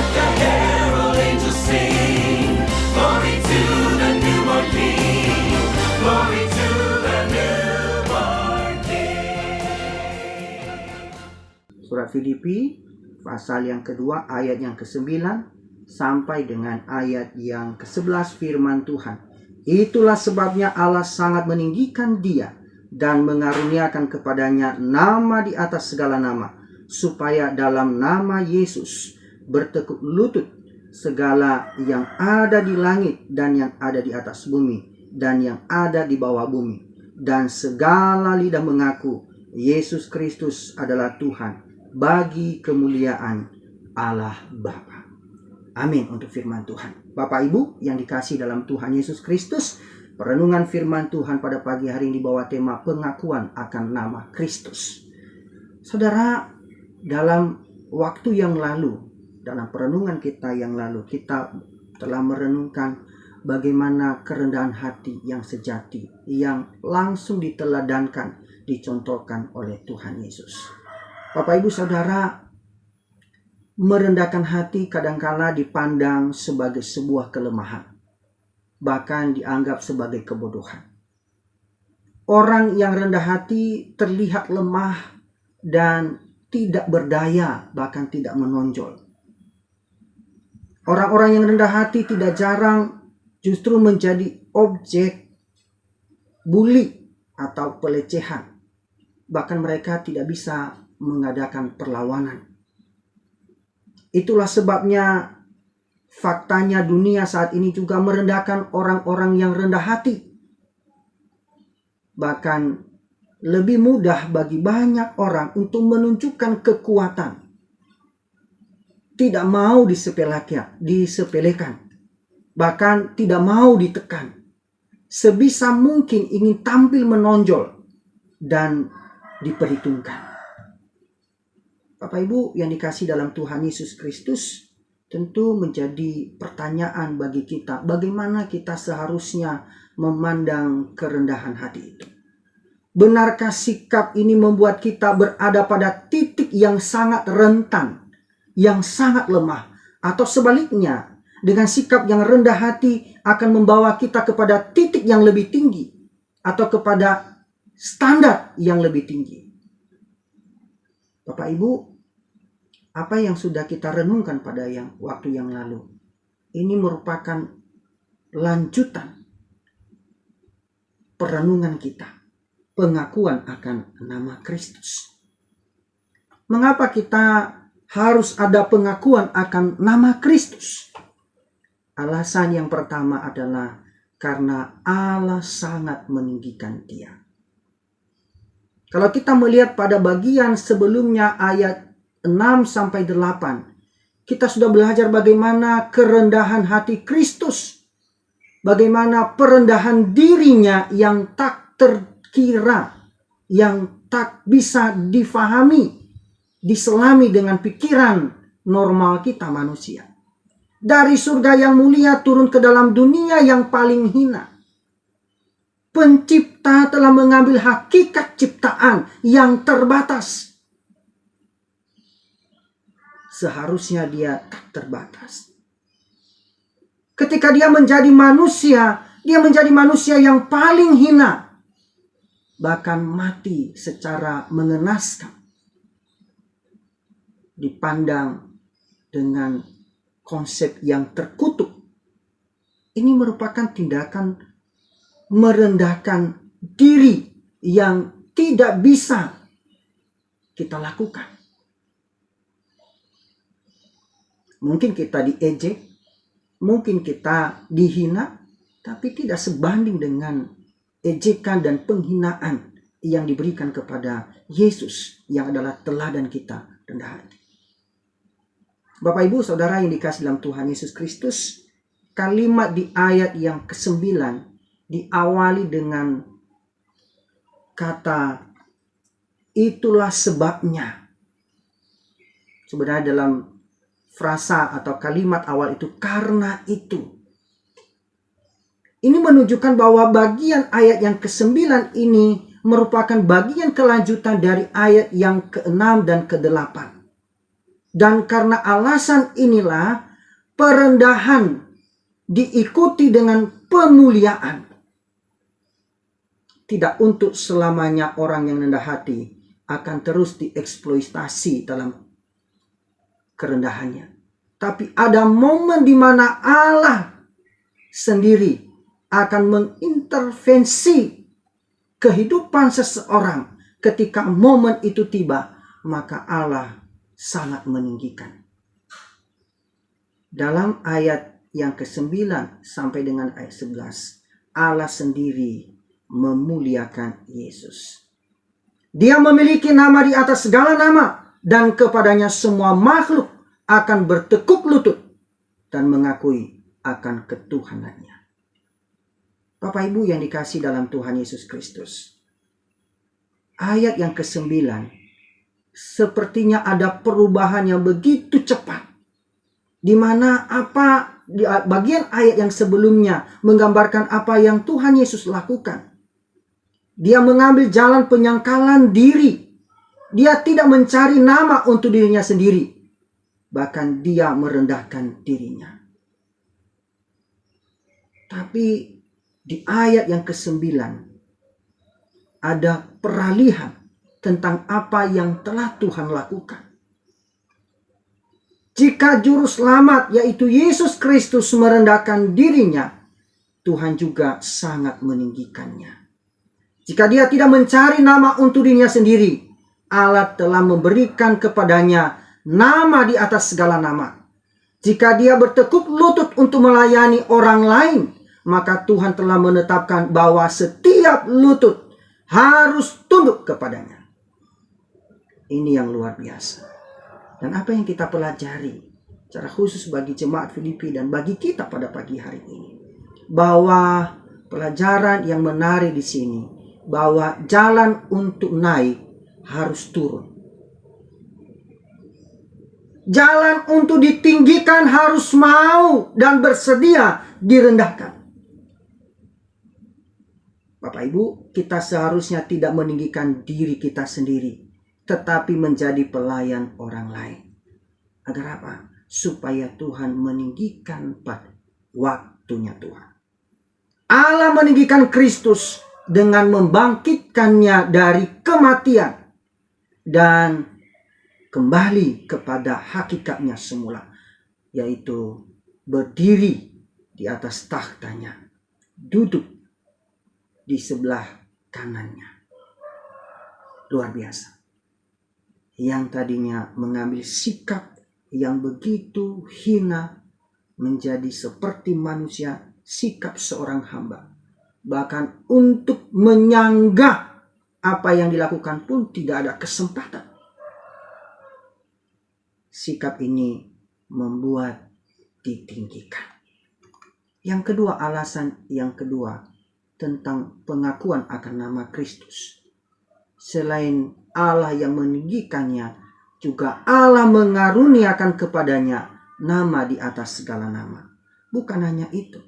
Hark the herald angels sing, glory to the newborn King, glory to the newborn King. Surat Filipi pasal yang kedua ayat yang ke-9 sampai dengan ayat yang ke-11 firman Tuhan. Itulah sebabnya Allah sangat meninggikan Dia dan mengaruniakan kepadanya nama di atas segala nama, supaya dalam nama Yesus bertekuk lutut segala yang ada di langit dan yang ada di atas bumi dan yang ada di bawah bumi, dan segala lidah mengaku Yesus Kristus adalah Tuhan, bagi kemuliaan Allah Bapa. Amin untuk firman Tuhan. Bapak Ibu yang dikasihi dalam Tuhan Yesus Kristus, perenungan firman Tuhan pada pagi hari ini dibawa tema pengakuan akan nama Kristus. Saudara, dalam waktu yang lalu, dalam perenungan kita yang lalu, kita telah merenungkan bagaimana kerendahan hati yang sejati, yang langsung diteladankan, dicontohkan oleh Tuhan Yesus. Bapak Ibu Saudara, merendahkan hati kadangkala dipandang sebagai sebuah kelemahan, bahkan dianggap sebagai kebodohan. Orang yang rendah hati terlihat lemah dan tidak berdaya, bahkan tidak menonjol. Orang-orang yang rendah hati tidak jarang justru menjadi objek bully atau pelecehan. Bahkan mereka tidak bisa mengadakan perlawanan. Itulah sebabnya faktanya dunia saat ini juga merendahkan orang-orang yang rendah hati. Bahkan lebih mudah bagi banyak orang untuk menunjukkan kekuatan. Tidak mau disepelekan. Bahkan tidak mau ditekan. Sebisa mungkin ingin tampil menonjol dan diperhitungkan. Bapak Ibu yang dikasihi dalam Tuhan Yesus Kristus, tentu menjadi pertanyaan bagi kita, bagaimana kita seharusnya memandang kerendahan hati itu. Benarkah sikap ini membuat kita berada pada titik yang sangat rentan, yang sangat lemah? Atau sebaliknya, dengan sikap yang rendah hati akan membawa kita kepada titik yang lebih tinggi, atau kepada standar yang lebih tinggi? Bapak Ibu, apa yang sudah kita renungkan pada waktu yang lalu, ini merupakan lanjutan perenungan kita, pengakuan akan nama Kristus. Mengapa kita harus ada pengakuan akan nama Kristus? Alasan yang pertama adalah karena Allah sangat meninggikan Dia. Kalau kita melihat pada bagian sebelumnya ayat 6-8, kita sudah belajar bagaimana kerendahan hati Kristus, bagaimana perendahan dirinya yang tak terkira, yang tak bisa difahami, diselami dengan pikiran normal kita manusia. Dari surga yang mulia turun ke dalam dunia yang paling hina. Pencipta telah mengambil hakikat ciptaan yang terbatas. Seharusnya dia tak terbatas. Ketika dia menjadi manusia yang paling hina. Bahkan mati secara mengenaskan. Dipandang dengan konsep yang terkutuk. Ini merupakan tindakan merendahkan diri yang tidak bisa kita lakukan. Mungkin kita diejek, mungkin kita dihina, tapi tidak sebanding dengan ejekan dan penghinaan yang diberikan kepada Yesus yang adalah teladan kita rendah hati. Bapak Ibu Saudara yang dikasihi dalam Tuhan Yesus Kristus, kalimat di ayat yang ke-9 diawali dengan kata itulah sebabnya. Sebenarnya dalam frasa atau kalimat awal itu karena itu. Ini menunjukkan bahwa bagian ayat yang ke-9 ini merupakan bagian kelanjutan dari ayat yang ke-6 dan ke-8. Dan karena alasan inilah perendahan diikuti dengan pemuliaan. Tidak untuk selamanya orang yang rendah hati akan terus dieksploitasi dalam kerendahannya. Tapi ada momen di mana Allah sendiri akan mengintervensi kehidupan seseorang. Ketika momen itu tiba, maka Allah sangat meninggikan. Dalam ayat yang ke-9 sampai dengan ayat 11, Allah sendiri memuliakan Yesus. Dia memiliki nama di atas segala nama, dan kepadanya semua makhluk akan bertekuk lutut dan mengakui akan ketuhanannya. Bapak Ibu yang dikasihi dalam Tuhan Yesus Kristus, ayat yang ke-9 sepertinya ada perubahan yang begitu cepat, di mana di bagian ayat yang sebelumnya menggambarkan apa yang Tuhan Yesus lakukan. Dia mengambil jalan penyangkalan diri. Dia tidak mencari nama untuk dirinya sendiri. Bahkan dia merendahkan dirinya. Tapi di ayat yang ke-9 ada peralihan tentang apa yang telah Tuhan lakukan. Jika juru selamat yaitu Yesus Kristus merendahkan dirinya, Tuhan juga sangat meninggikannya. Jika dia tidak mencari nama untuk dirinya sendiri, Allah telah memberikan kepadanya nama di atas segala nama. Jika dia bertekuk lutut untuk melayani orang lain, maka Tuhan telah menetapkan bahwa setiap lutut harus tunduk kepadanya. Ini yang luar biasa. Dan apa yang kita pelajari secara khusus bagi jemaat Filipi dan bagi kita pada pagi hari ini, bahwa pelajaran yang menarik di sini, bahwa jalan untuk naik harus turun. Jalan untuk ditinggikan harus mau dan bersedia direndahkan. Bapak Ibu, kita seharusnya tidak meninggikan diri kita sendiri, tetapi menjadi pelayan orang lain. Agar apa? Supaya Tuhan meninggikan pada waktunya Tuhan. Allah meninggikan Kristus dengan membangkitkannya dari kematian dan kembali kepada hakikatnya semula, yaitu berdiri di atas takhtanya, duduk di sebelah kanannya. Luar biasa. Yang tadinya mengambil sikap yang begitu hina menjadi seperti manusia, sikap seorang hamba. Bahkan untuk menyanggah apa yang dilakukan pun tidak ada kesempatan. Sikap ini membuat ditinggikan. Yang kedua, alasan yang kedua tentang pengakuan akan nama Kristus. Selain Allah yang meninggikannya, juga Allah mengaruniakan kepadanya nama di atas segala nama. Bukan hanya itu,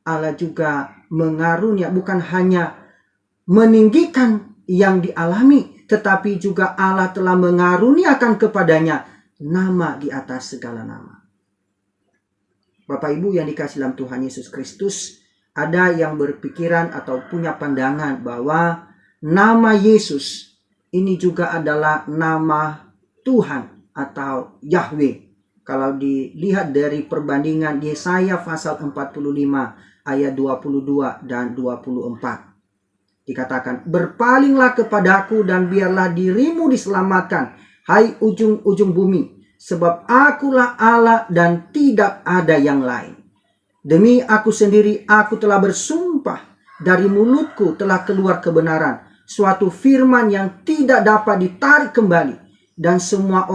Allah juga bukan hanya meninggikan yang dialami, tetapi juga Allah telah mengaruniakan kepadanya nama di atas segala nama. Bapak Ibu yang dikasihi dalam Tuhan Yesus Kristus, ada yang berpikiran atau punya pandangan bahwa nama Yesus ini juga adalah nama Tuhan atau Yahweh. Kalau dilihat dari perbandingan Yesaya pasal 45 ayat 22 dan 24. Dikatakan, berpalinglah kepadaku dan biarlah dirimu diselamatkan, hai ujung-ujung bumi. Sebab akulah Allah dan tidak ada yang lain. Demi aku sendiri aku telah bersumpah, dari mulutku telah keluar kebenaran, suatu firman yang tidak dapat ditarik kembali. Dan semua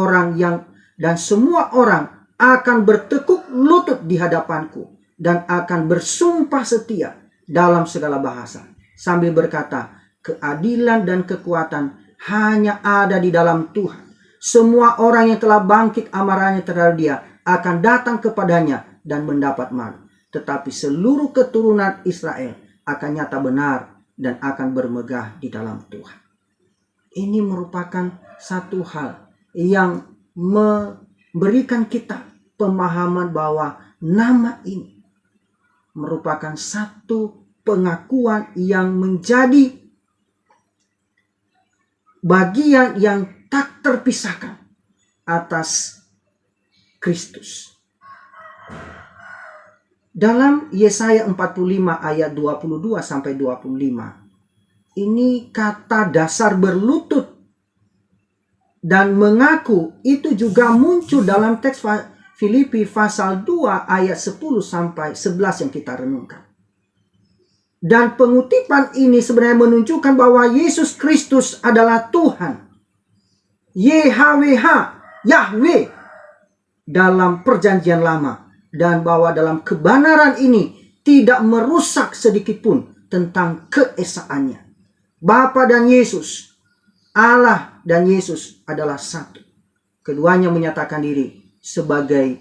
orang akan bertekuk lutut di hadapanku dan akan bersumpah setia dalam segala bahasa, sambil berkata, keadilan dan kekuatan hanya ada di dalam Tuhan. Semua orang yang telah bangkit amarahnya terhadap dia akan datang kepadanya dan mendapat malu. Tetapi seluruh keturunan Israel akan nyata benar dan akan bermegah di dalam Tuhan. Ini merupakan satu hal yang berikan kita pemahaman bahwa nama ini merupakan satu pengakuan yang menjadi bagian yang tak terpisahkan atas Kristus. Dalam Yesaya 45 ayat 22 sampai 25, ini kata dasar berlutut dan mengaku itu juga muncul dalam teks Filipi pasal 2 ayat 10 sampai 11 yang kita renungkan. Dan pengutipan ini sebenarnya menunjukkan bahwa Yesus Kristus adalah Tuhan. YHWH, Yahweh dalam perjanjian lama. Dan bahwa dalam kebenaran ini tidak merusak sedikit pun tentang keesaannya. Bapa dan Yesus, Allah dan Yesus adalah satu. Keduanya menyatakan diri sebagai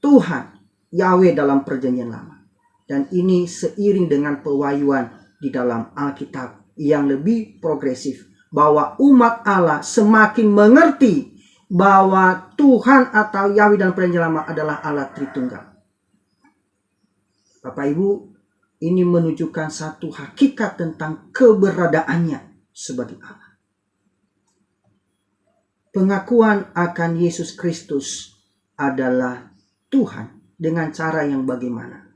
Tuhan, Yahweh dalam perjanjian lama. Dan ini seiring dengan pewahyuan di dalam Alkitab yang lebih progresif. Bahwa umat Allah semakin mengerti bahwa Tuhan atau Yahweh dalam perjanjian lama adalah Allah Tritunggal. Bapak Ibu, ini menunjukkan satu hakikat tentang keberadaannya sebagai Allah. Pengakuan akan Yesus Kristus adalah Tuhan dengan cara yang bagaimana?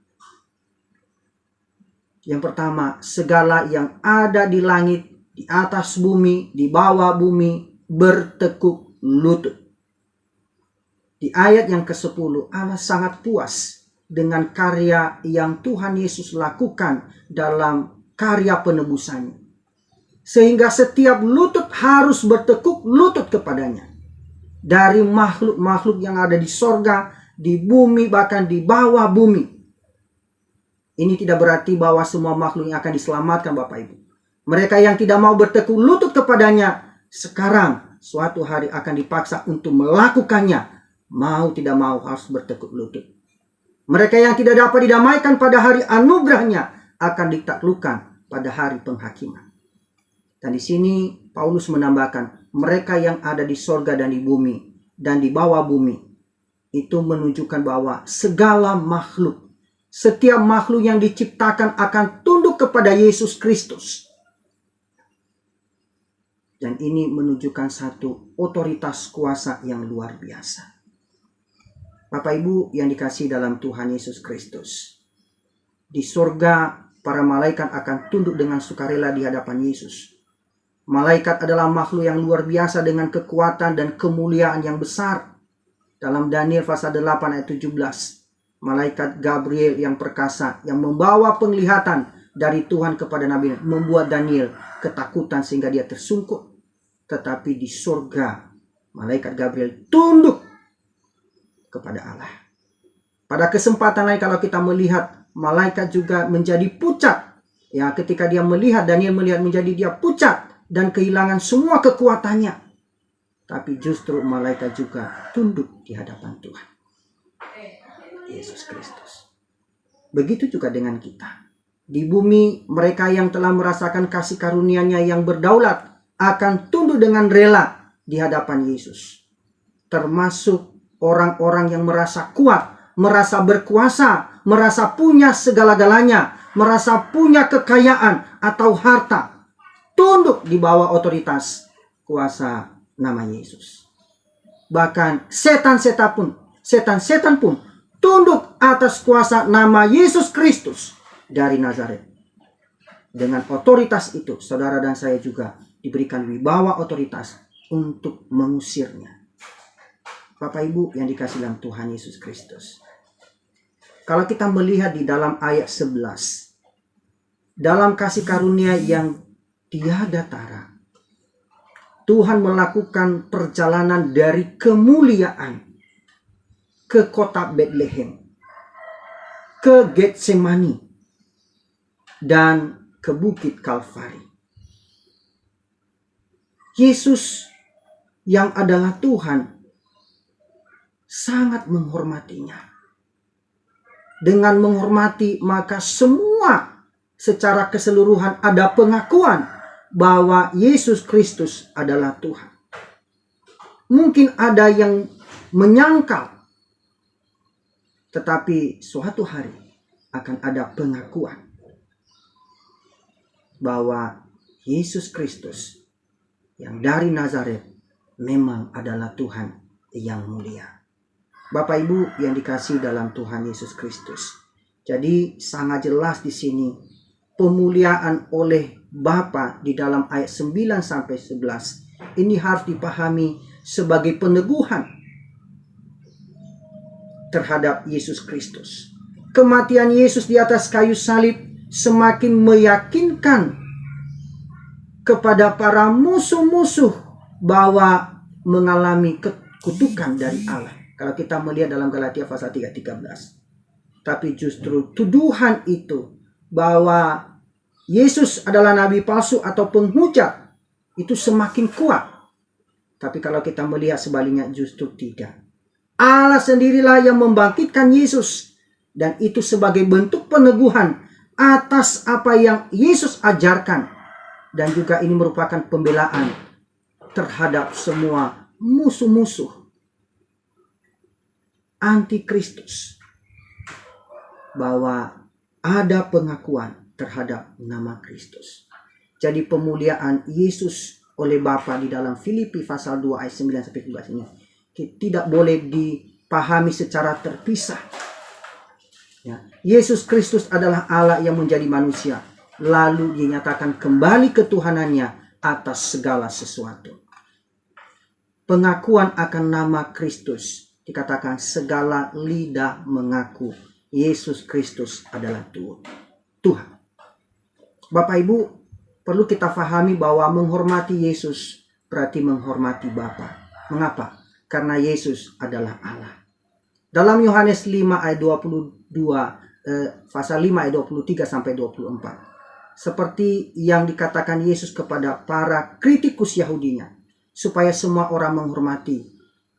Yang pertama, segala yang ada di langit, di atas bumi, di bawah bumi, bertekuk lutut. Di ayat yang ke-10, Allah sangat puas dengan karya yang Tuhan Yesus lakukan dalam karya penebusannya. Sehingga setiap lutut harus bertekuk lutut kepadanya. Dari makhluk-makhluk yang ada di sorga, di bumi, bahkan di bawah bumi. Ini tidak berarti bahwa semua makhluk yang akan diselamatkan Bapak Ibu. Mereka yang tidak mau bertekuk lutut kepadanya, sekarang suatu hari akan dipaksa untuk melakukannya. Mau tidak mau harus bertekuk lutut. Mereka yang tidak dapat didamaikan pada hari anugerahnya akan ditaklukkan pada hari penghakiman. Dan di sini Paulus menambahkan mereka yang ada di sorga dan di bumi dan di bawah bumi. Itu menunjukkan bahwa segala makhluk, setiap makhluk yang diciptakan akan tunduk kepada Yesus Kristus. Dan ini menunjukkan satu otoritas kuasa yang luar biasa. Bapak Ibu yang dikasihi dalam Tuhan Yesus Kristus. Di surga, para malaikat akan tunduk dengan sukarela di hadapan Yesus. Malaikat adalah makhluk yang luar biasa dengan kekuatan dan kemuliaan yang besar. Dalam Daniel pasal 8 ayat 17. Malaikat Gabriel yang perkasa, yang membawa penglihatan dari Tuhan kepada Nabi, membuat Daniel ketakutan sehingga dia tersungkur. Tetapi di surga, malaikat Gabriel tunduk kepada Allah. Pada kesempatan lain kalau kita melihat malaikat juga menjadi pucat. Ya, ketika dia melihat, Daniel melihat menjadi dia pucat dan kehilangan semua kekuatannya. Tapi justru malaikat juga tunduk di hadapan Tuhan Yesus Kristus. Begitu juga dengan kita. Di bumi, mereka yang telah merasakan kasih karunia-Nya yang berdaulat akan tunduk dengan rela di hadapan Yesus. Termasuk orang-orang yang merasa kuat, merasa berkuasa, merasa punya segala-galanya, merasa punya kekayaan atau harta, tunduk di bawah otoritas kuasa nama Yesus. Bahkan setan-setan pun tunduk atas kuasa nama Yesus Kristus dari Nazaret. Dengan otoritas itu, saudara dan saya juga diberikan wibawa otoritas untuk mengusirnya. Bapak Ibu yang dikasihi dalam Tuhan Yesus Kristus. Kalau kita melihat di dalam ayat 11. Dalam kasih karunia yang tiada tara. Tuhan melakukan perjalanan dari kemuliaan ke kota Betlehem, ke Getsemani, dan ke Bukit Kalvari. Yesus yang adalah Tuhan sangat menghormatinya. Dengan menghormati, maka semua secara keseluruhan ada pengakuan bahwa Yesus Kristus adalah Tuhan. Mungkin ada yang menyangkal. Tetapi suatu hari akan ada pengakuan bahwa Yesus Kristus yang dari Nazaret memang adalah Tuhan yang mulia. Bapak Ibu yang dikasihi dalam Tuhan Yesus Kristus. Jadi sangat jelas di sini pemuliaan oleh Bapa di dalam ayat 9 sampai 11 ini harus dipahami sebagai peneguhan terhadap Yesus Kristus. Kematian Yesus di atas kayu salib semakin meyakinkan kepada para musuh-musuh bahwa mengalami kutukan dari Allah. Kalau kita melihat dalam Galatia pasal 3:13. Tapi justru tuduhan itu bahwa Yesus adalah nabi palsu atau penghujat itu semakin kuat. Tapi kalau kita melihat sebaliknya justru tidak. Allah sendirilah yang membangkitkan Yesus. Dan itu sebagai bentuk peneguhan atas apa yang Yesus ajarkan. Dan juga ini merupakan pembelaan terhadap semua musuh-musuh antikristus. Bahwa ada pengakuan terhadap nama Kristus. Jadi pemuliaan Yesus oleh Bapa di dalam Filipi pasal 2 ayat 9 sampai 11 ini tidak boleh dipahami secara terpisah. Ya. Yesus Kristus adalah Allah yang menjadi manusia, lalu dinyatakan kembali ketuhanannya atas segala sesuatu. Pengakuan akan nama Kristus dikatakan segala lidah mengaku Yesus Kristus adalah Tuhan. Bapak Ibu, perlu kita pahami bahwa menghormati Yesus berarti menghormati Bapa. Mengapa? Karena Yesus adalah Allah. Dalam Yohanes 5 ayat 22, pasal 5 ayat 23 sampai 24. Seperti yang dikatakan Yesus kepada para kritikus Yahudinya. Supaya semua orang menghormati.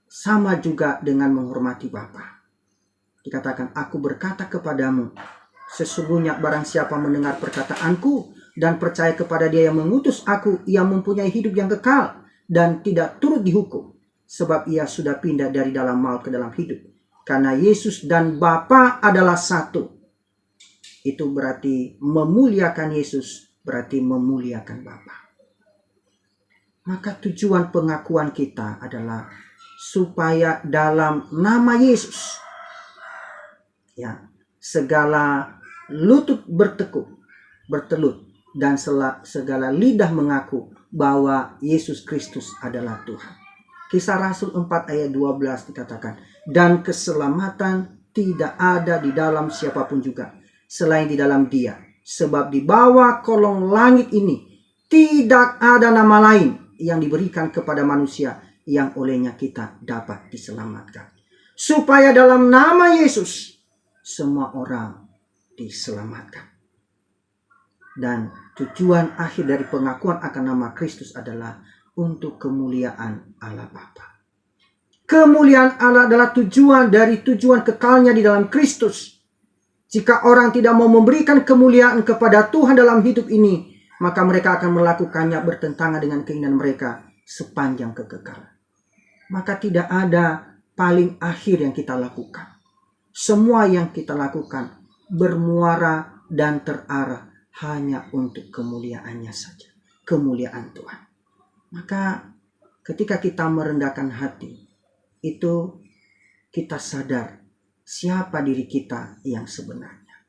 Sama juga dengan menghormati Bapa. Dikatakan, aku berkata kepadamu. Sesungguhnya barang siapa mendengar perkataanku. Dan percaya kepada dia yang mengutus aku. Ia mempunyai hidup yang kekal. Dan tidak turut dihukum. Sebab ia sudah pindah dari dalam maut ke dalam hidup. Karena Yesus dan Bapa adalah satu. Itu berarti memuliakan Yesus. Berarti memuliakan Bapa. Maka tujuan pengakuan kita adalah. Supaya dalam nama Yesus. Ya, segala lutut bertelut. Dan segala lidah mengaku. Bahwa Yesus Kristus adalah Tuhan. Kisah Rasul 4 ayat 12 dikatakan. Dan keselamatan tidak ada di dalam siapapun juga. Selain di dalam dia. Sebab di bawah kolong langit ini. Tidak ada nama lain yang diberikan kepada manusia. Yang olehnya kita dapat diselamatkan. Supaya dalam nama Yesus. Semua orang diselamatkan. Dan tujuan akhir dari pengakuan akan nama Kristus adalah. Untuk kemuliaan Allah Bapa. Kemuliaan Allah adalah tujuan dari tujuan kekalnya di dalam Kristus. Jika orang tidak mau memberikan kemuliaan kepada Tuhan dalam hidup ini, maka mereka akan melakukannya bertentangan dengan keinginan mereka sepanjang kekekalan. Maka tidak ada paling akhir yang kita lakukan. Semua yang kita lakukan bermuara dan terarah hanya untuk kemuliaannya saja. Kemuliaan Tuhan. Maka ketika kita merendahkan hati, itu kita sadar siapa diri kita yang sebenarnya.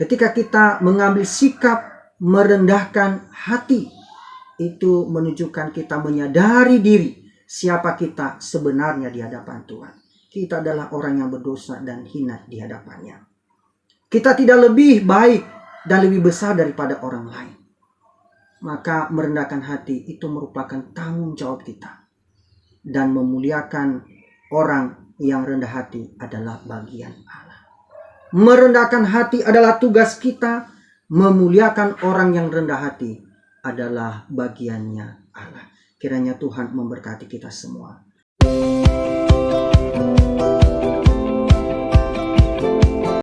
Ketika kita mengambil sikap merendahkan hati, itu menunjukkan kita menyadari diri siapa kita sebenarnya di hadapan Tuhan. Kita adalah orang yang berdosa dan hina di hadapannya. Kita tidak lebih baik dan lebih besar daripada orang lain. Maka merendahkan hati itu merupakan tanggung jawab kita. Dan memuliakan orang yang rendah hati adalah bagian Allah. Merendahkan hati adalah tugas kita. Memuliakan orang yang rendah hati adalah bagiannya Allah. Kiranya Tuhan memberkati kita semua.